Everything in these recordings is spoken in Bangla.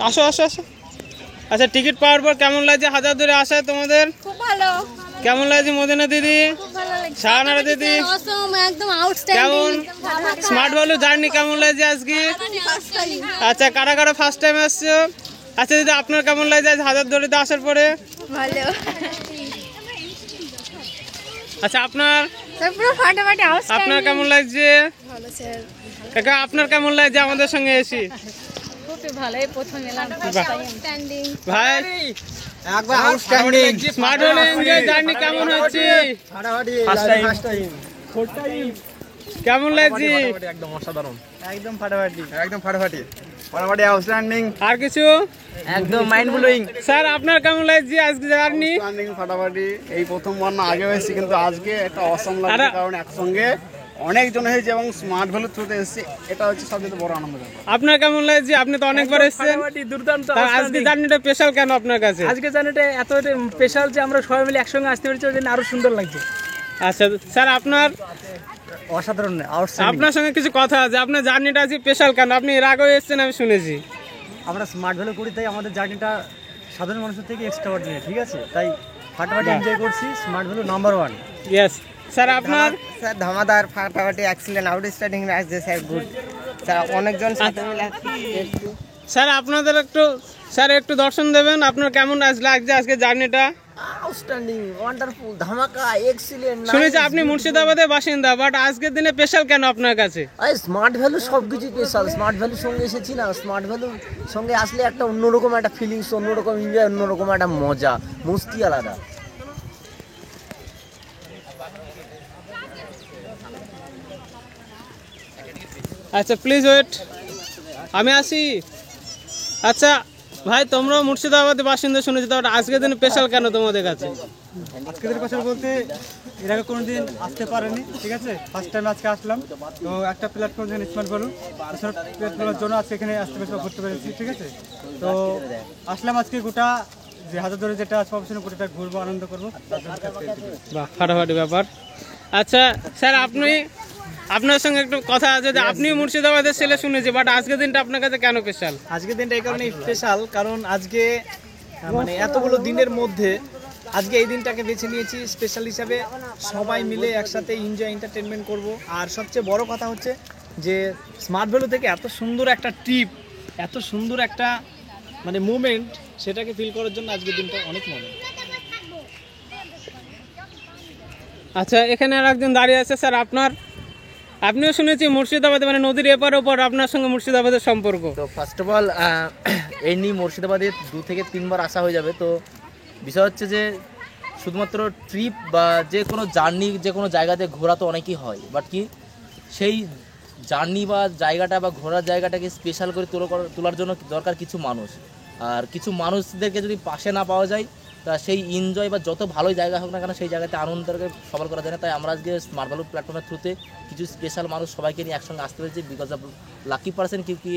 আসো আসো আসো। আচ্ছা, টিকিট পাওয়ার পর কেমন লাগছে হাজারদুয়ারি আসায় তোমাদের? খুব ভালো। কেমন লাগছে মদিনা দিদি, খুব ভালো লাগছে। শাহানারা দিদি? অসম, একদম আউটস্ট্যান্ডিং। কেমন স্মার্ট ভ্যালু জার্নি কেমন লাগছে আজকে? আচ্ছা, কারা কারা ফার্স্ট টাইম আসছো? আচ্ছা দিদি, আপনার কেমন লাগছে আজ হাজারদুয়ারিতে আসার পরে? ভালো। আচ্ছা, আপনার পুরো ফাটাফাটি আউটস্ট্যান্ডিং। আপনার কেমন লাগছে? ভালো স্যার। কাকা, আপনার কেমন লাগছে আমাদের সঙ্গে এসে? খুবই ভালো, এই প্রথম এলাম। আউটস্ট্যান্ডিং ভাই একবার outstanding. Smart value enjoy journey কেমন হচ্ছে? First time. কেমন লাগছে? একদম অসাধারণ, একদম ফাটাফাটি, একদম ফাটাফাটি, ফাটাফাটি আউটস্ট্যান্ডিং। আর কিছু? একদম মাইন্ড ব্লোয়িং। স্যার, আপনার কেমন লাগছে আজকে জার্নি? আউটস্ট্যান্ডিং, ফাটাফাটি। এই প্রথমবার না, আগে হয়েছে, কিন্তু আজকে একটা অসম লাগছে, কারণ একসঙ্গে অনেকজন হয়েছে এবং স্মার্ট ভ্যালু থ্রুতে এসেছে। এটা হচ্ছে সবচেয়ে বড় আনন্দ ব্যাপার। আপনার কেমন লাগছে? আপনি তো অনেকবার এসেছেন। দুর্দান্ত। আজকে জার্নিটা স্পেশাল কেন আপনার কাছে? আজকে জার্নিটা এত স্পেশাল যে আমরা সবাই মিলে একসঙ্গে আসতে পেরেছি, ওই জন্য আরো সুন্দর লাগছে। আচ্ছা স্যার, আপনার অসাধারণ, আউটস্ট্যান্ডিং। আপনার সঙ্গে কিছু কথা আছে। আপনার জার্নিটা আজকে স্পেশাল কেন? আপনি এর আগেও এসেছেন, আমি শুনেছি। আমরা স্মার্ট ভ্যালু করি, তাই আমাদের জার্নিটা সাধারণ মানুষের থেকে এক্সট্রা অর্ডিনারি, ঠিক আছে? তাই ফাটাফাটি এনজয় করছি। Smart value number 1। Yes sir, আপনার? স্যার ধামাদার, ফাটাফাটি, এক্সিলেন্ট, আউটস্ট্যান্ডিং লাগছে স্যার, গুড স্যার। অনেকজন সাথে মিলে স্যার, আপনাদের একটু দর্শন দেবেন। আপনার কেমন লাগছে আজকে জার্নিটা? আউটস্ট্যান্ডিং, ওয়ান্ডারফুল, ধামাকা, এক্সিলেন্ট। শুনেছি আপনি মুর্শিদাবাদের বাসিন্দা, বাট আজকের দিনে স্পেশাল কেন আপনার কাছে? আরে স্মার্ট ভ্যালু সব কিছু স্পেশাল। স্মার্ট ভ্যালুর সঙ্গে এসেছি না, স্মার্ট ভ্যালুর সঙ্গে আসলে একটা অন্যরকম একটা ফিলিংস, অন্যরকম এনজয়, অন্যরকম একটা মজা, মস্তি আলাদা। আচ্ছা প্লিজ ওয়েট, আমি আসি। আচ্ছা ভাই, তোমরাও মুর্শিদাবাদের বাসিন্দা শুনেছি, তাহলে আজকের দিনে স্পেশাল কেন তোমাদের কাছে? আজকের বছর বলতে এর আগে কোনোদিন আসতে পারেনি, ঠিক আছে? ফার্স্ট টাইম আজকে আসলাম। তো একটা প্ল্যাটফর্ম যেখানে স্মার্ট ভ্যালু, এসব প্ল্যাটফর্মের জন্য আজকে এখানে আসতে পেরেছি, ঘুরতে পেরেছি, ঠিক আছে? তো আসলাম আজকে গোটা যে হাজারদুয়ারি যেটা প্রফেশনাল গোটাটা ঘুরবো, আনন্দ করবো। বাহ, ফাটাফাটি ব্যাপার। আচ্ছা স্যার, আপনার সঙ্গে একটু কথা আছে যে আপনিও মুর্শিদাবাদের ছেলে শুনেছি, বাট আজকের দিনটা আপনার কাছে কেন স্পেশাল? আজকের দিনটা এই কারণে স্পেশাল, কারণ আজকে মানে এতগুলো দিনের মধ্যে আজকে এই দিনটাকে বেছে নিয়েছি স্পেশাল হিসাবে। সবাই মিলে একসাথে এনজয়, এন্টারটেনমেন্ট করব। আর সবচেয়ে বড় কথা হচ্ছে যে স্মার্ট ভ্যালু থেকে এত সুন্দর একটা ট্রিপ, এত সুন্দর একটা মানে মুভমেন্ট, সেটাকে ফিল করার জন্য আজকের দিনটা অনেক মনে। আচ্ছা, এখানে আর একজন দাঁড়িয়ে আছে। স্যার, আপনিও শুনেছি মুর্শিদাবাদে মানে নদীর এপার ওপর আপনার সঙ্গে মুর্শিদাবাদের সম্পর্ক। তো ফার্স্ট অফ অল এই নিয়ে মুর্শিদাবাদে 2 থেকে 3 বার আসা হয়ে যাবে। তো বিষয় হচ্ছে যে শুধুমাত্র ট্রিপ বা যে কোনো জার্নি, যে কোনো জায়গাতে ঘোরা তো অনেকই হয়, বাট কি সেই জার্নি বা জায়গাটা বা ঘোরার জায়গাটাকে স্পেশাল করে তোলার জন্য দরকার কিছু মানুষ। আর কিছু মানুষদেরকে যদি পাশে না পাওয়া যায়, তা সেই এনজয় বা যত ভালোই জায়গা হোক না কেন, সেই জায়গাতে আনন্দটাকে সফল করা যায় না। তাই আমরা আজকে স্মার্ট ভ্যালু প্ল্যাটফর্মের থ্রুতে কিছু স্পেশাল মানুষ সবাইকে নিয়ে একসঙ্গে আসতে পেরেছি, বিকজ অফ লাকি পার্সন। কি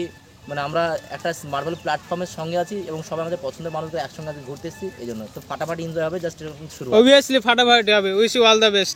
মানে আমরা একটা স্মার্ট ভ্যালু প্ল্যাটফর্মের সঙ্গে আছি এবং সবাই আমাদের পছন্দের মানুষদের একসঙ্গে ঘুরতে এসেছি, এই জন্য। তো ফাটাফাটি এনজয় হবে, জাস্ট এরকম শুরু। অবভিয়াসলি ফাটাফাটি হবে। Wish you all the best.